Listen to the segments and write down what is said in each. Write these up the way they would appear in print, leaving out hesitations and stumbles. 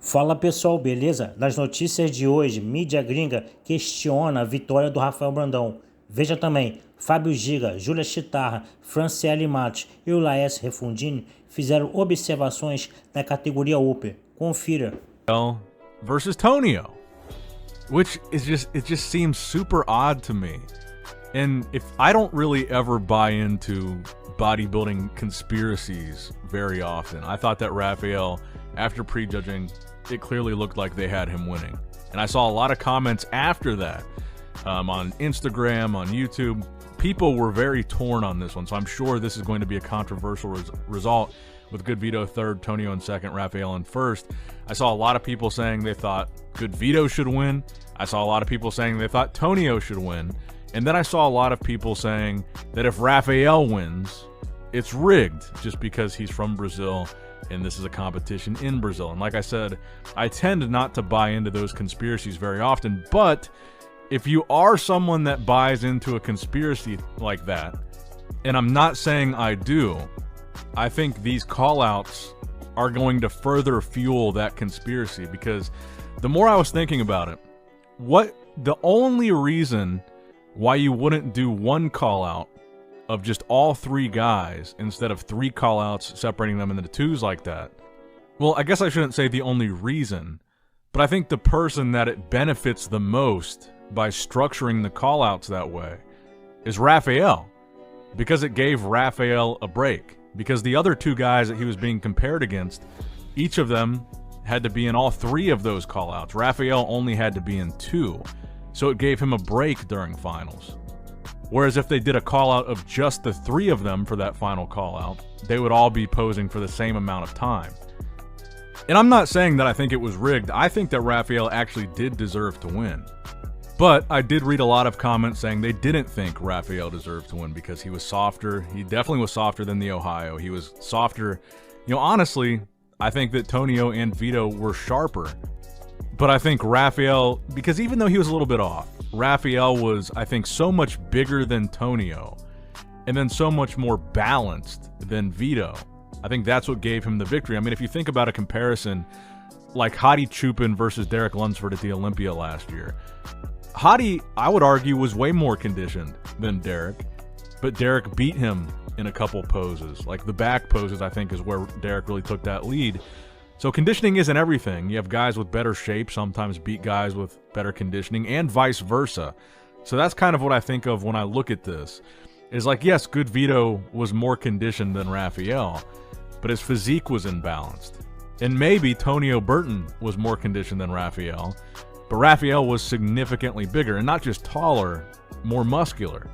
Fala pessoal, beleza? Nas notícias de hoje, mídia gringa questiona a vitória do Rafael Brandão. Veja também, Fábio Giga, Júlia Chitarra, Franciele Matos e o Laércio Refundini fizeram observações na categoria Upper. Confira. Versus Tonio, which is just seems super odd to me. And if I don't really ever buy into bodybuilding conspiracies very often, I thought that Rafael, after prejudging, it clearly looked like they had him winning. And I saw a lot of comments after that on Instagram, on YouTube. People were very torn on this one, so I'm sure this is going to be a controversial result with GOODVITO third, Tonio in second, Rafael in first. I saw a lot of people saying they thought GOODVITO should win. I saw a lot of people saying they thought Tonio should win. And then I saw a lot of people saying that if Rafael wins, it's rigged just because he's from Brazil and this is a competition in Brazil. And like I said, I tend not to buy into those conspiracies very often, but if you are someone that buys into a conspiracy like that, and I'm not saying I do, I think these call-outs are going to further fuel that conspiracy, because the more I was thinking about it, the only reason why you wouldn't do one call-out of just all three guys instead of three call-outs separating them into twos like that. Well, I guess I shouldn't say the only reason, but I think the person that it benefits the most by structuring the call-outs that way is Rafael, because it gave Rafael a break. Because the other two guys that he was being compared against, each of them had to be in all three of those call-outs. Rafael only had to be in two, so it gave him a break during finals. Whereas if they did a call-out of just the three of them for that final call-out, they would all be posing for the same amount of time. And I'm not saying that I think it was rigged. I think that Rafael actually did deserve to win. But I did read a lot of comments saying they didn't think Rafael deserved to win because he was softer. He definitely was softer than the Ohio. He was softer. You know, honestly, I think that Tonio and Vito were sharper. But I think Rafael, because even though he was a little bit off, Rafael was, I think, so much bigger than Tonio, and then so much more balanced than Vito. I think that's what gave him the victory. I mean, if you think about a comparison like Hadi Chupin versus Derek Lunsford at the Olympia last year, Hadi, I would argue, was way more conditioned than Derek, but Derek beat him in a couple poses. Like the back poses, I think, is where Derek really took that lead. So conditioning isn't everything. You have guys with better shape sometimes beat guys with better conditioning, and vice versa. So that's kind of what I think of when I look at this. It's like, yes, GOODVITO was more conditioned than Rafael, but his physique was imbalanced. And maybe Tonio Burton was more conditioned than Rafael, but Rafael was significantly bigger, and not just taller, more muscular.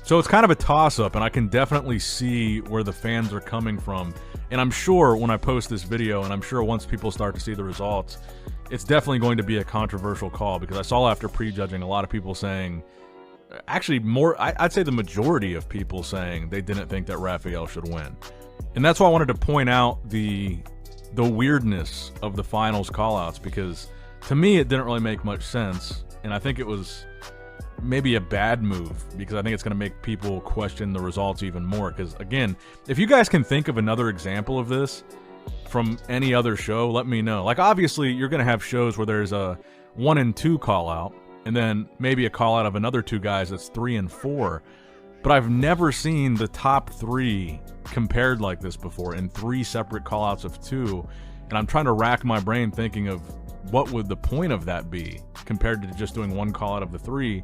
So it's kind of a toss-up, and I can definitely see where the fans are coming from. And I'm sure when I post this video, and I'm sure once people start to see the results, it's definitely going to be a controversial call, because I saw after prejudging a lot of people saying, actually more, I'd say the majority of people saying they didn't think that Rafael should win. And that's why I wanted to point out the weirdness of the finals callouts, because to me it didn't really make much sense, and I think it was maybe a bad move, because I think it's going to make people question the results even more. Because again, if you guys can think of another example of this from any other show, let me know. Like, obviously you're going to have shows where there's a 1 and 2 call out, and then maybe a call out of another 2 guys that's 3 and 4, but I've never seen the top 3 compared like this before in 3 separate call outs of 2. And I'm trying to rack my brain thinking of what would the point of that be compared to just doing 1 call out of the 3.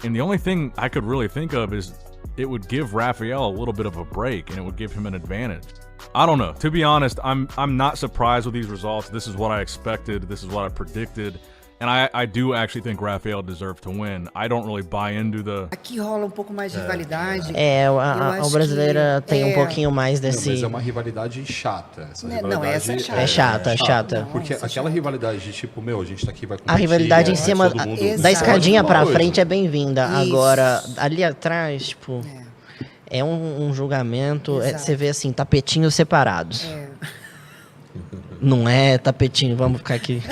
And the only thing I could really think of is it would give Rafael a little bit of a break, and it would give him an advantage. I don't know. To be honest, I'm not surprised with these results. This is what I expected. This is what I predicted. And I do actually think Rafael deserved to win. I don't really buy into the... Aqui rola pouco mais de rivalidade. A brasileira tem pouquinho mais desse... Mas é uma rivalidade chata. Essa rivalidade não, essa é chata. É chata. Porque aquela rivalidade de tipo, meu, a gente tá aqui, vai competir. A rivalidade em cima da escadinha pra frente é bem-vinda. Agora, ali atrás, tipo... É um julgamento, você vê assim, tapetinhos separados. Não é tapetinho, vamos ficar aqui.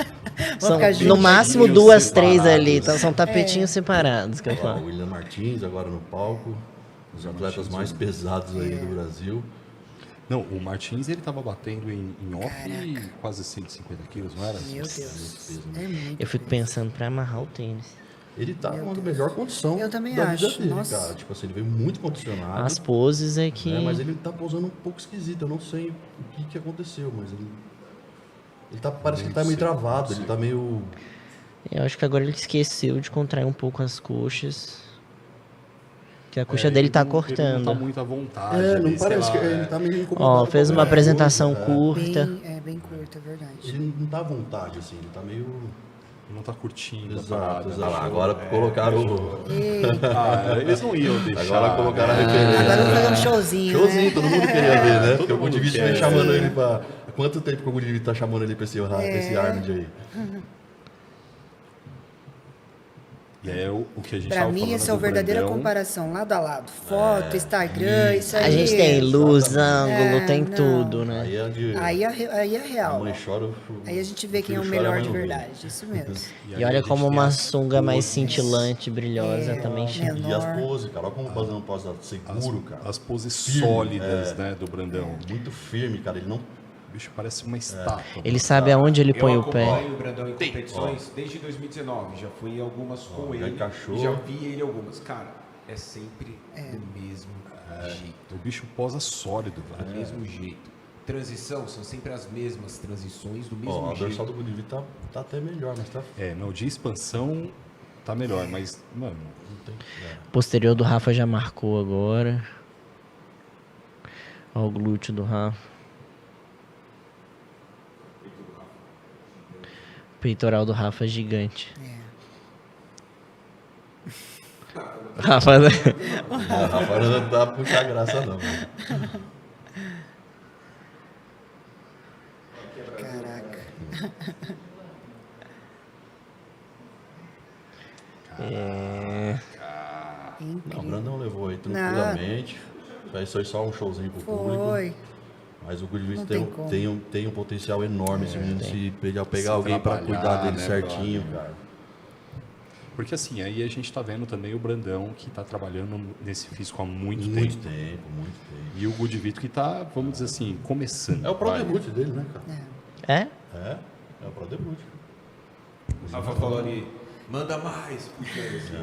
São, no máximo 2, 3 ali, então são tapetinhos separados. Que eu falo. O William Martins agora no palco, os atletas mais pesados aí do Brasil. Não, o Martins, ele tava batendo em off quase 150 quilos, não era? Meu Deus. É muito Eu fico pensando pra amarrar o tênis. Ele tá numa melhor condição Eu também da acho, vida dele, nossa. cara. Tipo assim, ele veio muito condicionado. As poses é que... Né? Mas ele tá posando um pouco esquisito. Eu não sei o que aconteceu, mas ele tá, parece que ele tá meio travado, ele tá meio... Eu acho que agora ele esqueceu de contrair um pouco as coxas. Que a coxa dele tá cortando. Ele não tá muito à vontade. não ali, sei parece lá, que ele tá meio incomodado. Ó, fez uma apresentação coisa, curta. bem curto, é verdade. Ele não tá à vontade, assim, ele tá meio... Ele não tá curtindo a Exato, parada. exato. Agora colocaram o... Eles não iam deixar. Agora colocaram a referência. Agora vamos fazer um showzinho, Showzinho, né? todo mundo queria ver, né? Porque Todo o mundo Goodvito quer, vem chamando ele pra... Quanto tempo que o Goodvito tá chamando ele pra esse Arnold aí? E é o que a gente Pra tava mí, falando essa é a do verdadeira Brandão. comparação, lado a lado. Foto, Instagram, isso aí. A gente tem luz, ângulo, É, tem não. tudo, né? Aí é onde Aí é a real. mãe chora... Aí a gente vê quem é o filho chora, a melhor mãe de não vê. verdade, isso mesmo. E aí a olha gente como tem uma as sunga mais poses. cintilante, brilhosa também chama. E as poses, cara. Olha como o Brandão posa seguro, cara. As poses Firme, sólidas, né, do Brandão. Muito firme, cara. Ele não... O bicho parece uma estátua. Ele sabe aonde ele põe Eu o pé. acompanho o Brandão em competições desde 2019. Já fui em algumas com já ele. encaixou. E já vi ele algumas. Cara, é sempre do mesmo jeito. O bicho posa sólido, Do velho. mesmo jeito. Transição, são sempre as mesmas transições do mesmo Ó, a dorsal jeito. do Goodvito tá até melhor, mas tá... Não, de expansão tá melhor, mas, mano, Não tem... Posterior do Rafa já marcou agora. Ó o glúteo do Rafa. Peitoral do Rafa é gigante. Rafa, A Rafael não dá pra puxar graça, não. Caraca. Não, o Brandão levou aí tranquilamente. Foi só um showzinho pro público. Foi. Mas o Goodvito Não tem como. tem um potencial enorme, esse menino, se pegar alguém pra cuidar trabalhar, dele né, certinho, brother? cara. porque assim, aí a gente tá vendo também o Brandão que tá trabalhando nesse físico há muito tempo. Muito tempo. E o Goodvito que tá, vamos dizer assim, começando. É o pro vai. debut dele, né, cara? é? É o pro debut. Rafa falou ali, manda mais. Puxa, assim.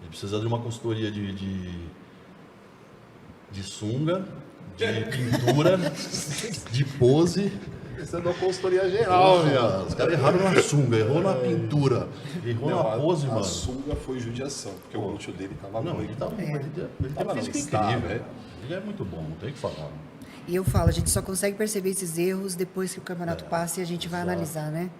Ele precisa de uma consultoria de sunga, de pintura, de pose. Isso é da consultoria geral, Os caras erraram na sunga, errou na pintura, errou na pose, a mano. sunga foi judiação, porque o glúteo dele tava Não, muito. ele tem Tava um físico no estado, incrível. né? Ele é muito bom, não tem o que falar. E eu falo, a gente só consegue perceber esses erros depois que o campeonato passa e a gente vai analisar, né?